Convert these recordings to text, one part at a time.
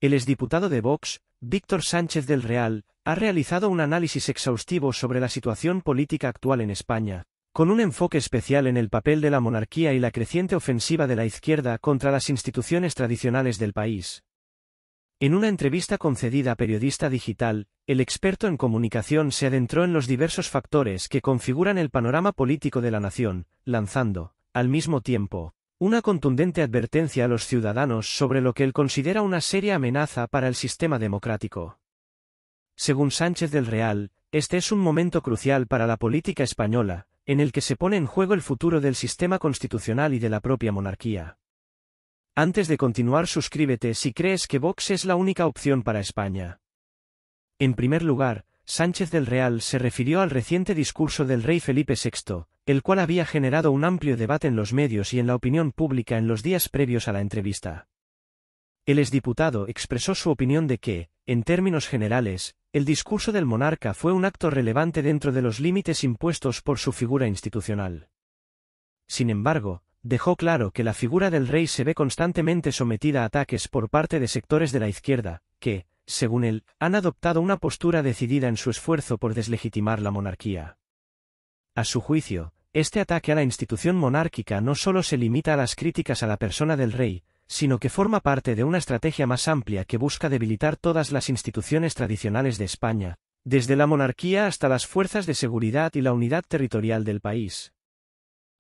El exdiputado de Vox, Víctor Sánchez del Real, ha realizado un análisis exhaustivo sobre la situación política actual en España, con un enfoque especial en el papel de la monarquía y la creciente ofensiva de la izquierda contra las instituciones tradicionales del país. En una entrevista concedida a Periodista Digital, el experto en comunicación se adentró en los diversos factores que configuran el panorama político de la nación, lanzando, al mismo tiempo, una contundente advertencia a los ciudadanos sobre lo que él considera una seria amenaza para el sistema democrático. Según Sánchez del Real, este es un momento crucial para la política española, en el que se pone en juego el futuro del sistema constitucional y de la propia monarquía. Antes de continuar, suscríbete si crees que Vox es la única opción para España. En primer lugar, Sánchez del Real se refirió al reciente discurso del rey Felipe VI, el cual había generado un amplio debate en los medios y en la opinión pública en los días previos a la entrevista. El exdiputado expresó su opinión de que, en términos generales, el discurso del monarca fue un acto relevante dentro de los límites impuestos por su figura institucional. Sin embargo, dejó claro que la figura del rey se ve constantemente sometida a ataques por parte de sectores de la izquierda, que, según él, han adoptado una postura decidida en su esfuerzo por deslegitimar la monarquía. A su juicio, este ataque a la institución monárquica no solo se limita a las críticas a la persona del rey, sino que forma parte de una estrategia más amplia que busca debilitar todas las instituciones tradicionales de España, desde la monarquía hasta las fuerzas de seguridad y la unidad territorial del país.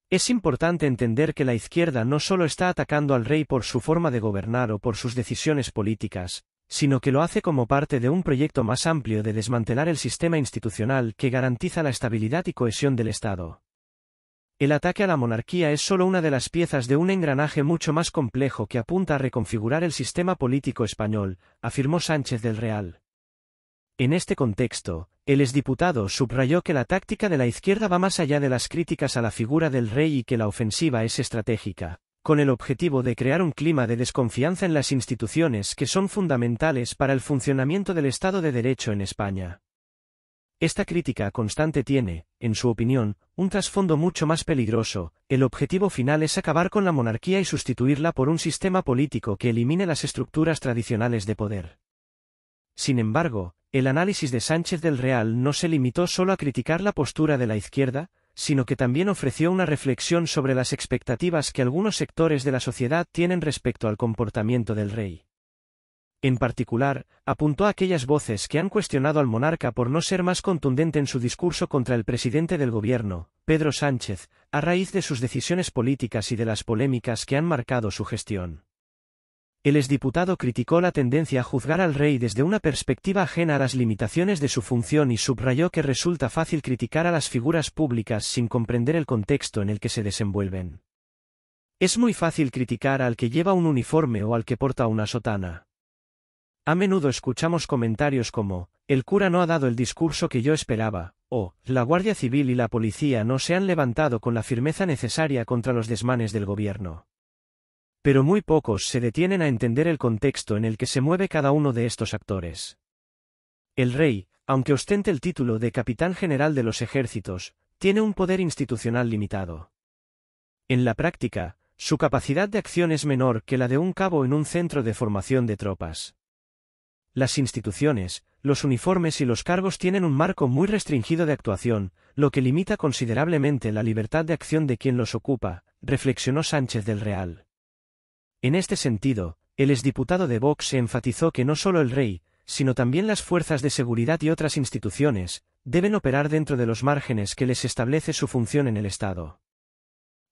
Es importante entender que la izquierda no solo está atacando al rey por su forma de gobernar o por sus decisiones políticas, sino que lo hace como parte de un proyecto más amplio de desmantelar el sistema institucional que garantiza la estabilidad y cohesión del Estado. El ataque a la monarquía es solo una de las piezas de un engranaje mucho más complejo que apunta a reconfigurar el sistema político español, afirmó Sánchez del Real. En este contexto, el exdiputado subrayó que la táctica de la izquierda va más allá de las críticas a la figura del rey y que la ofensiva es estratégica, con el objetivo de crear un clima de desconfianza en las instituciones que son fundamentales para el funcionamiento del Estado de Derecho en España. Esta crítica constante tiene, en su opinión, un trasfondo mucho más peligroso. El objetivo final es acabar con la monarquía y sustituirla por un sistema político que elimine las estructuras tradicionales de poder. Sin embargo, el análisis de Sánchez del Real no se limitó solo a criticar la postura de la izquierda, sino que también ofreció una reflexión sobre las expectativas que algunos sectores de la sociedad tienen respecto al comportamiento del rey. En particular, apuntó a aquellas voces que han cuestionado al monarca por no ser más contundente en su discurso contra el presidente del gobierno, Pedro Sánchez, a raíz de sus decisiones políticas y de las polémicas que han marcado su gestión. El exdiputado criticó la tendencia a juzgar al rey desde una perspectiva ajena a las limitaciones de su función y subrayó que resulta fácil criticar a las figuras públicas sin comprender el contexto en el que se desenvuelven. Es muy fácil criticar al que lleva un uniforme o al que porta una sotana. A menudo escuchamos comentarios como, el cura no ha dado el discurso que yo esperaba, o, la Guardia Civil y la policía no se han levantado con la firmeza necesaria contra los desmanes del gobierno. Pero muy pocos se detienen a entender el contexto en el que se mueve cada uno de estos actores. El rey, aunque ostente el título de capitán general de los ejércitos, tiene un poder institucional limitado. En la práctica, su capacidad de acción es menor que la de un cabo en un centro de formación de tropas. Las instituciones, los uniformes y los cargos tienen un marco muy restringido de actuación, lo que limita considerablemente la libertad de acción de quien los ocupa, reflexionó Sánchez del Real. En este sentido, el exdiputado de Vox enfatizó que no solo el rey, sino también las fuerzas de seguridad y otras instituciones, deben operar dentro de los márgenes que les establece su función en el Estado.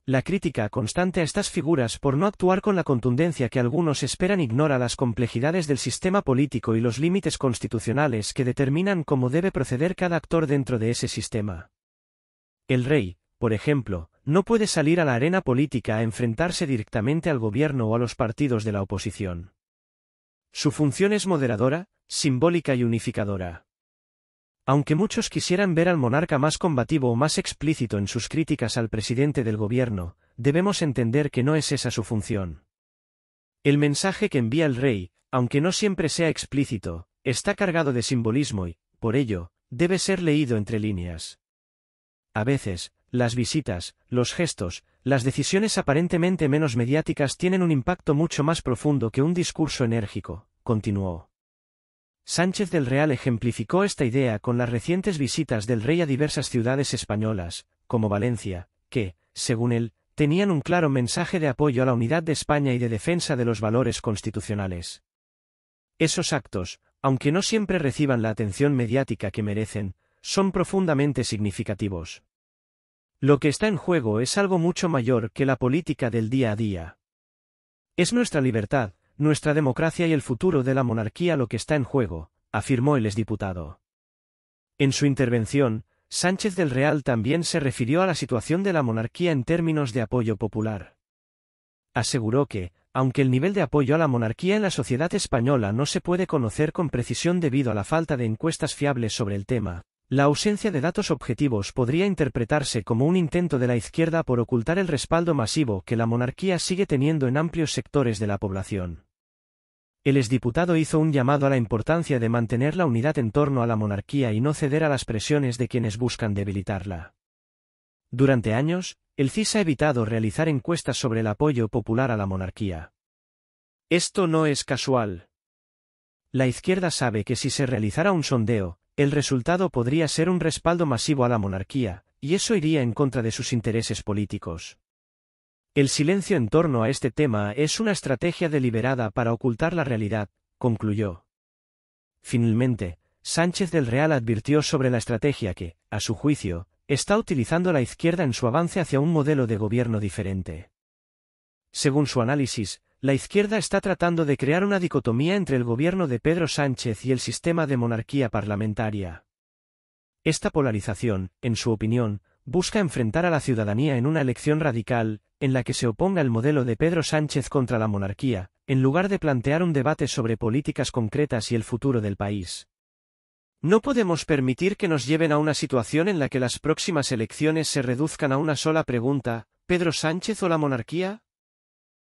La crítica constante a estas figuras por no actuar con la contundencia que algunos esperan ignora las complejidades del sistema político y los límites constitucionales que determinan cómo debe proceder cada actor dentro de ese sistema. El rey, por ejemplo, no puede salir a la arena política a enfrentarse directamente al gobierno o a los partidos de la oposición. Su función es moderadora, simbólica y unificadora. Aunque muchos quisieran ver al monarca más combativo o más explícito en sus críticas al presidente del gobierno, debemos entender que no es esa su función. El mensaje que envía el rey, aunque no siempre sea explícito, está cargado de simbolismo y, por ello, debe ser leído entre líneas. A veces, las visitas, los gestos, las decisiones aparentemente menos mediáticas tienen un impacto mucho más profundo que un discurso enérgico, continuó. Sánchez del Real ejemplificó esta idea con las recientes visitas del rey a diversas ciudades españolas, como Valencia, que, según él, tenían un claro mensaje de apoyo a la unidad de España y de defensa de los valores constitucionales. Esos actos, aunque no siempre reciban la atención mediática que merecen, son profundamente significativos. Lo que está en juego es algo mucho mayor que la política del día a día. Es nuestra libertad, nuestra democracia y el futuro de la monarquía lo que está en juego, afirmó el exdiputado. En su intervención, Sánchez del Real también se refirió a la situación de la monarquía en términos de apoyo popular. Aseguró que, aunque el nivel de apoyo a la monarquía en la sociedad española no se puede conocer con precisión debido a la falta de encuestas fiables sobre el tema, la ausencia de datos objetivos podría interpretarse como un intento de la izquierda por ocultar el respaldo masivo que la monarquía sigue teniendo en amplios sectores de la población. El exdiputado hizo un llamado a la importancia de mantener la unidad en torno a la monarquía y no ceder a las presiones de quienes buscan debilitarla. Durante años, el CIS ha evitado realizar encuestas sobre el apoyo popular a la monarquía. Esto no es casual. La izquierda sabe que si se realizara un sondeo, el resultado podría ser un respaldo masivo a la monarquía, y eso iría en contra de sus intereses políticos. El silencio en torno a este tema es una estrategia deliberada para ocultar la realidad, concluyó. Finalmente, Sánchez del Real advirtió sobre la estrategia que, a su juicio, está utilizando la izquierda en su avance hacia un modelo de gobierno diferente. Según su análisis, la izquierda está tratando de crear una dicotomía entre el gobierno de Pedro Sánchez y el sistema de monarquía parlamentaria. Esta polarización, en su opinión, busca enfrentar a la ciudadanía en una elección radical, en la que se oponga el modelo de Pedro Sánchez contra la monarquía, en lugar de plantear un debate sobre políticas concretas y el futuro del país. No podemos permitir que nos lleven a una situación en la que las próximas elecciones se reduzcan a una sola pregunta: ¿Pedro Sánchez o la monarquía?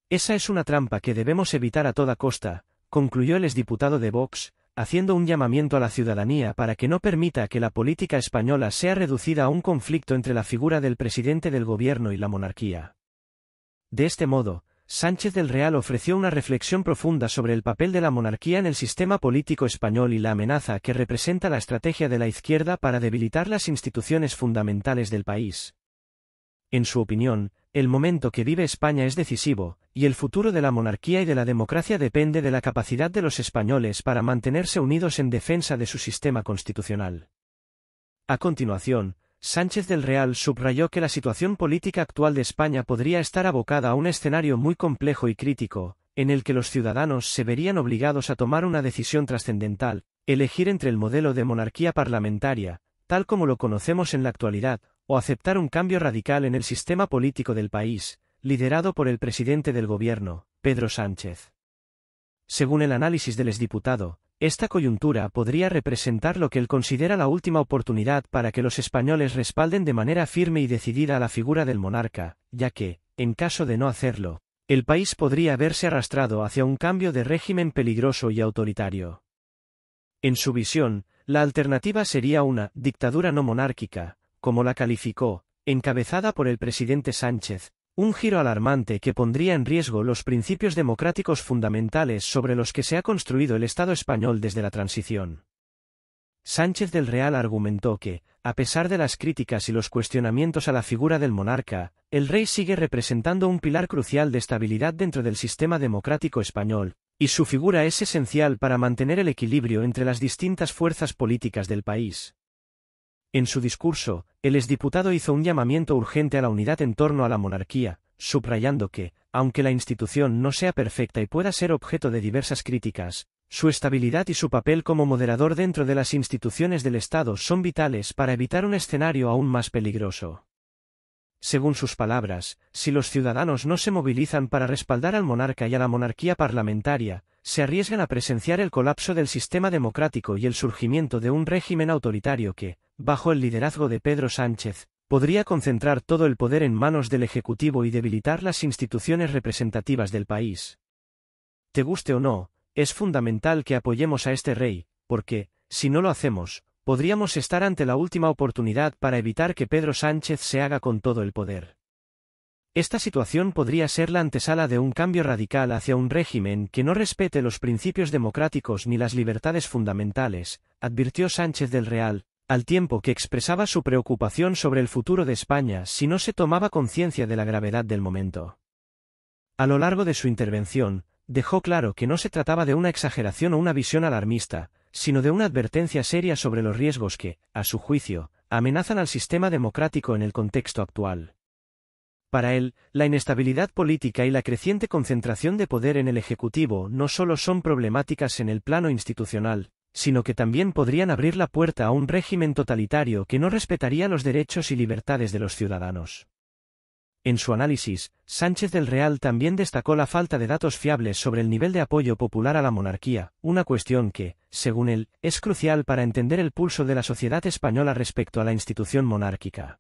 Esa es una trampa que debemos evitar a toda costa, concluyó el exdiputado de Vox, haciendo un llamamiento a la ciudadanía para que no permita que la política española sea reducida a un conflicto entre la figura del presidente del gobierno y la monarquía. De este modo, Sánchez del Real ofreció una reflexión profunda sobre el papel de la monarquía en el sistema político español y la amenaza que representa la estrategia de la izquierda para debilitar las instituciones fundamentales del país. En su opinión, el momento que vive España es decisivo, y el futuro de la monarquía y de la democracia depende de la capacidad de los españoles para mantenerse unidos en defensa de su sistema constitucional. A continuación, Sánchez del Real subrayó que la situación política actual de España podría estar abocada a un escenario muy complejo y crítico, en el que los ciudadanos se verían obligados a tomar una decisión trascendental: elegir entre el modelo de monarquía parlamentaria, tal como lo conocemos en la actualidad, o aceptar un cambio radical en el sistema político del país, liderado por el presidente del gobierno, Pedro Sánchez. Según el análisis del exdiputado, esta coyuntura podría representar lo que él considera la última oportunidad para que los españoles respalden de manera firme y decidida a la figura del monarca, ya que, en caso de no hacerlo, el país podría verse arrastrado hacia un cambio de régimen peligroso y autoritario. En su visión, la alternativa sería una dictadura no monárquica, como la calificó, encabezada por el presidente Sánchez, un giro alarmante que pondría en riesgo los principios democráticos fundamentales sobre los que se ha construido el Estado español desde la transición. Sánchez del Real argumentó que, a pesar de las críticas y los cuestionamientos a la figura del monarca, el rey sigue representando un pilar crucial de estabilidad dentro del sistema democrático español, y su figura es esencial para mantener el equilibrio entre las distintas fuerzas políticas del país. En su discurso, el exdiputado hizo un llamamiento urgente a la unidad en torno a la monarquía, subrayando que, aunque la institución no sea perfecta y pueda ser objeto de diversas críticas, su estabilidad y su papel como moderador dentro de las instituciones del Estado son vitales para evitar un escenario aún más peligroso. Según sus palabras, si los ciudadanos no se movilizan para respaldar al monarca y a la monarquía parlamentaria, se arriesgan a presenciar el colapso del sistema democrático y el surgimiento de un régimen autoritario que, bajo el liderazgo de Pedro Sánchez, podría concentrar todo el poder en manos del Ejecutivo y debilitar las instituciones representativas del país. Te guste o no, es fundamental que apoyemos a este rey, porque, si no lo hacemos, podríamos estar ante la última oportunidad para evitar que Pedro Sánchez se haga con todo el poder. Esta situación podría ser la antesala de un cambio radical hacia un régimen que no respete los principios democráticos ni las libertades fundamentales, advirtió Sánchez del Real, al tiempo que expresaba su preocupación sobre el futuro de España si no se tomaba conciencia de la gravedad del momento. A lo largo de su intervención, dejó claro que no se trataba de una exageración o una visión alarmista, sino de una advertencia seria sobre los riesgos que, a su juicio, amenazan al sistema democrático en el contexto actual. Para él, la inestabilidad política y la creciente concentración de poder en el Ejecutivo no solo son problemáticas en el plano institucional, sino que también podrían abrir la puerta a un régimen totalitario que no respetaría los derechos y libertades de los ciudadanos. En su análisis, Sánchez del Real también destacó la falta de datos fiables sobre el nivel de apoyo popular a la monarquía, una cuestión que, según él, es crucial para entender el pulso de la sociedad española respecto a la institución monárquica.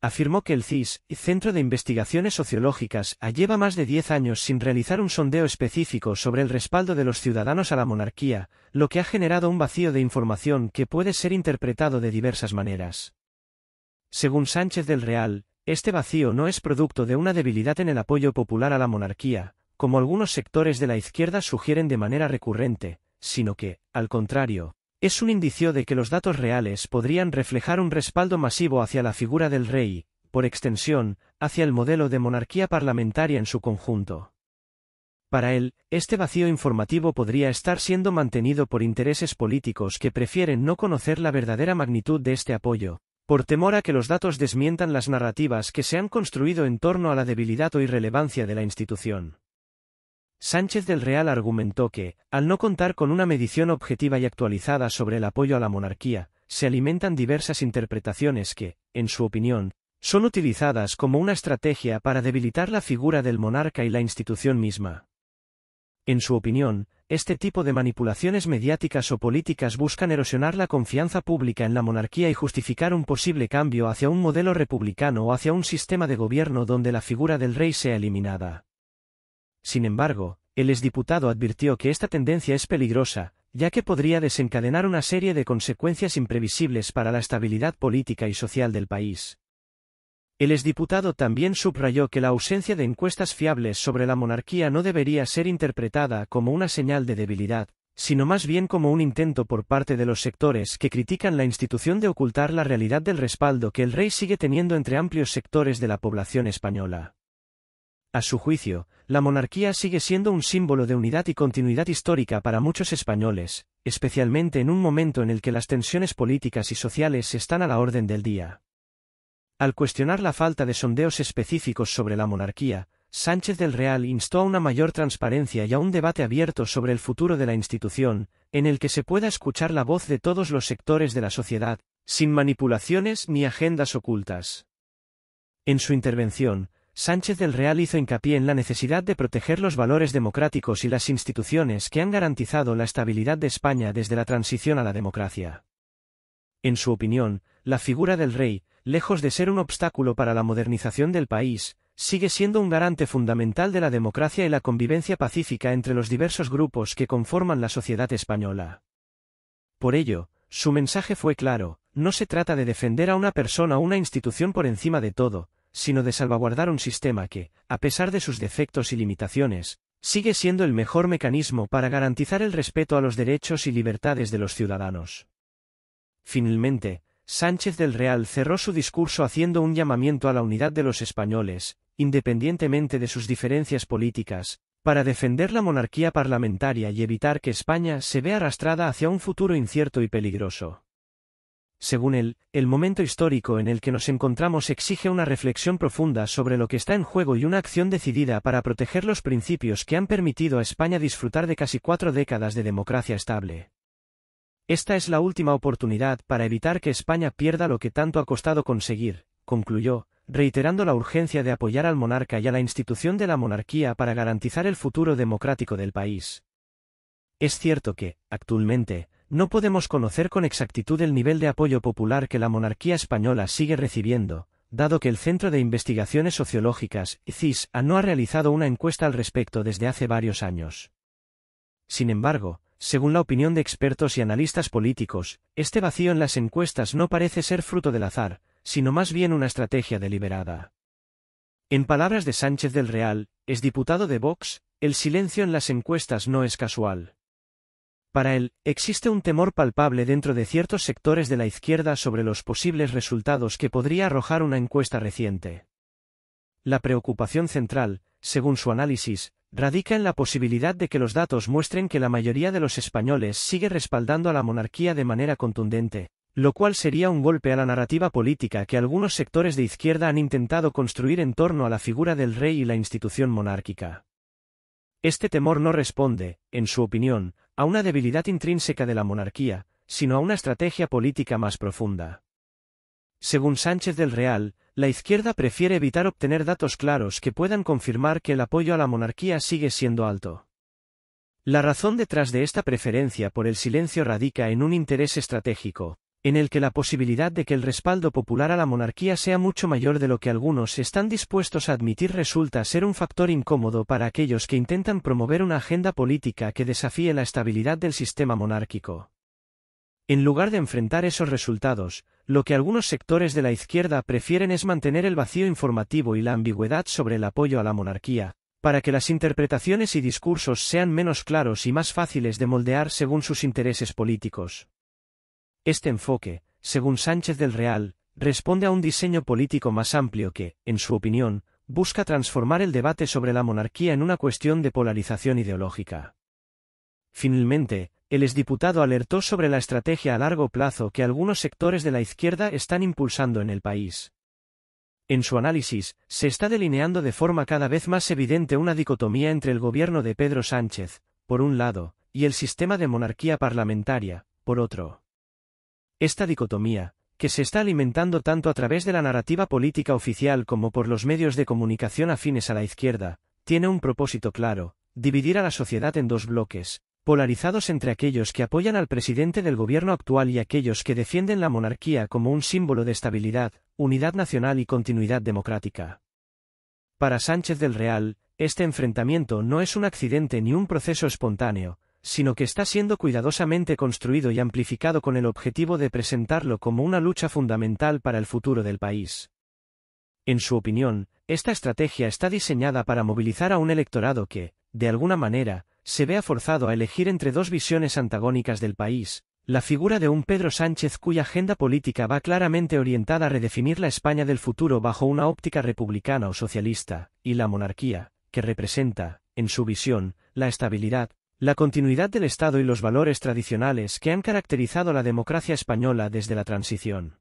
Afirmó que el CIS, Centro de Investigaciones Sociológicas, lleva más de 10 años sin realizar un sondeo específico sobre el respaldo de los ciudadanos a la monarquía, lo que ha generado un vacío de información que puede ser interpretado de diversas maneras. Según Sánchez del Real, este vacío no es producto de una debilidad en el apoyo popular a la monarquía, como algunos sectores de la izquierda sugieren de manera recurrente, sino que, al contrario, es un indicio de que los datos reales podrían reflejar un respaldo masivo hacia la figura del rey, por extensión, hacia el modelo de monarquía parlamentaria en su conjunto. Para él, este vacío informativo podría estar siendo mantenido por intereses políticos que prefieren no conocer la verdadera magnitud de este apoyo, por temor a que los datos desmientan las narrativas que se han construido en torno a la debilidad o irrelevancia de la institución. Sánchez del Real argumentó que, al no contar con una medición objetiva y actualizada sobre el apoyo a la monarquía, se alimentan diversas interpretaciones que, en su opinión, son utilizadas como una estrategia para debilitar la figura del monarca y la institución misma. En su opinión, este tipo de manipulaciones mediáticas o políticas buscan erosionar la confianza pública en la monarquía y justificar un posible cambio hacia un modelo republicano o hacia un sistema de gobierno donde la figura del rey sea eliminada. Sin embargo, el exdiputado advirtió que esta tendencia es peligrosa, ya que podría desencadenar una serie de consecuencias imprevisibles para la estabilidad política y social del país. El exdiputado también subrayó que la ausencia de encuestas fiables sobre la monarquía no debería ser interpretada como una señal de debilidad, sino más bien como un intento por parte de los sectores que critican la institución de ocultar la realidad del respaldo que el rey sigue teniendo entre amplios sectores de la población española. A su juicio, la monarquía sigue siendo un símbolo de unidad y continuidad histórica para muchos españoles, especialmente en un momento en el que las tensiones políticas y sociales están a la orden del día. Al cuestionar la falta de sondeos específicos sobre la monarquía, Sánchez del Real instó a una mayor transparencia y a un debate abierto sobre el futuro de la institución, en el que se pueda escuchar la voz de todos los sectores de la sociedad, sin manipulaciones ni agendas ocultas. En su intervención, Sánchez del Real hizo hincapié en la necesidad de proteger los valores democráticos y las instituciones que han garantizado la estabilidad de España desde la transición a la democracia. En su opinión, la figura del rey, lejos de ser un obstáculo para la modernización del país, sigue siendo un garante fundamental de la democracia y la convivencia pacífica entre los diversos grupos que conforman la sociedad española. Por ello, su mensaje fue claro: no se trata de defender a una persona o una institución por encima de todo, sino de salvaguardar un sistema que, a pesar de sus defectos y limitaciones, sigue siendo el mejor mecanismo para garantizar el respeto a los derechos y libertades de los ciudadanos. Finalmente, Sánchez del Real cerró su discurso haciendo un llamamiento a la unidad de los españoles, independientemente de sus diferencias políticas, para defender la monarquía parlamentaria y evitar que España se vea arrastrada hacia un futuro incierto y peligroso. Según él, el momento histórico en el que nos encontramos exige una reflexión profunda sobre lo que está en juego y una acción decidida para proteger los principios que han permitido a España disfrutar de casi 4 décadas de democracia estable. Esta es la última oportunidad para evitar que España pierda lo que tanto ha costado conseguir, concluyó, reiterando la urgencia de apoyar al monarca y a la institución de la monarquía para garantizar el futuro democrático del país. Es cierto que, actualmente, no podemos conocer con exactitud el nivel de apoyo popular que la monarquía española sigue recibiendo, dado que el Centro de Investigaciones Sociológicas, CIS, no ha realizado una encuesta al respecto desde hace varios años. Sin embargo, según la opinión de expertos y analistas políticos, este vacío en las encuestas no parece ser fruto del azar, sino más bien una estrategia deliberada. En palabras de Sánchez del Real, exdiputado de Vox, el silencio en las encuestas no es casual. Para él, existe un temor palpable dentro de ciertos sectores de la izquierda sobre los posibles resultados que podría arrojar una encuesta reciente. La preocupación central, según su análisis, radica en la posibilidad de que los datos muestren que la mayoría de los españoles sigue respaldando a la monarquía de manera contundente, lo cual sería un golpe a la narrativa política que algunos sectores de izquierda han intentado construir en torno a la figura del rey y la institución monárquica. Este temor no responde, en su opinión, a una debilidad intrínseca de la monarquía, sino a una estrategia política más profunda. Según Sánchez del Real, la izquierda prefiere evitar obtener datos claros que puedan confirmar que el apoyo a la monarquía sigue siendo alto. La razón detrás de esta preferencia por el silencio radica en un interés estratégico, en el que la posibilidad de que el respaldo popular a la monarquía sea mucho mayor de lo que algunos están dispuestos a admitir resulta ser un factor incómodo para aquellos que intentan promover una agenda política que desafíe la estabilidad del sistema monárquico. En lugar de enfrentar esos resultados, lo que algunos sectores de la izquierda prefieren es mantener el vacío informativo y la ambigüedad sobre el apoyo a la monarquía, para que las interpretaciones y discursos sean menos claros y más fáciles de moldear según sus intereses políticos. Este enfoque, según Sánchez del Real, responde a un diseño político más amplio que, en su opinión, busca transformar el debate sobre la monarquía en una cuestión de polarización ideológica. Finalmente, el exdiputado alertó sobre la estrategia a largo plazo que algunos sectores de la izquierda están impulsando en el país. En su análisis, se está delineando de forma cada vez más evidente una dicotomía entre el gobierno de Pedro Sánchez, por un lado, y el sistema de monarquía parlamentaria, por otro. Esta dicotomía, que se está alimentando tanto a través de la narrativa política oficial como por los medios de comunicación afines a la izquierda, tiene un propósito claro: dividir a la sociedad en dos bloques, polarizados entre aquellos que apoyan al presidente del gobierno actual y aquellos que defienden la monarquía como un símbolo de estabilidad, unidad nacional y continuidad democrática. Para Sánchez del Real, este enfrentamiento no es un accidente ni un proceso espontáneo, sino que está siendo cuidadosamente construido y amplificado con el objetivo de presentarlo como una lucha fundamental para el futuro del país. En su opinión, esta estrategia está diseñada para movilizar a un electorado que, de alguna manera, se vea forzado a elegir entre dos visiones antagónicas del país: la figura de un Pedro Sánchez cuya agenda política va claramente orientada a redefinir la España del futuro bajo una óptica republicana o socialista, y la monarquía, que representa, en su visión, la estabilidad, la continuidad del Estado y los valores tradicionales que han caracterizado la democracia española desde la transición.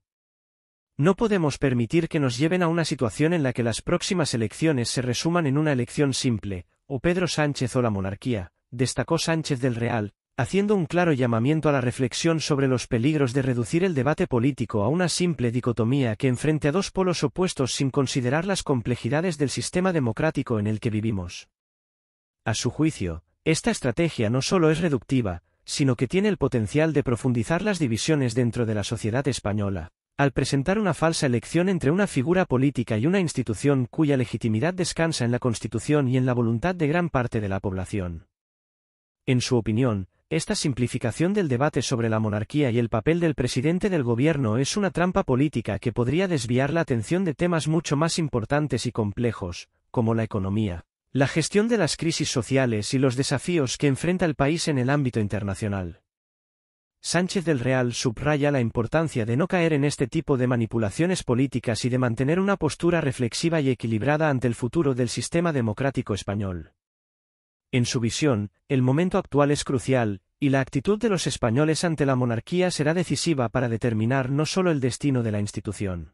No podemos permitir que nos lleven a una situación en la que las próximas elecciones se resuman en una elección simple: o Pedro Sánchez o la monarquía, destacó Sánchez del Real, haciendo un claro llamamiento a la reflexión sobre los peligros de reducir el debate político a una simple dicotomía que enfrente a dos polos opuestos sin considerar las complejidades del sistema democrático en el que vivimos. A su juicio, esta estrategia no solo es reductiva, sino que tiene el potencial de profundizar las divisiones dentro de la sociedad española, al presentar una falsa elección entre una figura política y una institución cuya legitimidad descansa en la Constitución y en la voluntad de gran parte de la población. En su opinión, esta simplificación del debate sobre la monarquía y el papel del presidente del gobierno es una trampa política que podría desviar la atención de temas mucho más importantes y complejos, como la economía, la gestión de las crisis sociales y los desafíos que enfrenta el país en el ámbito internacional. Sánchez del Real subraya la importancia de no caer en este tipo de manipulaciones políticas y de mantener una postura reflexiva y equilibrada ante el futuro del sistema democrático español. En su visión, el momento actual es crucial, y la actitud de los españoles ante la monarquía será decisiva para determinar no solo el destino de la institución,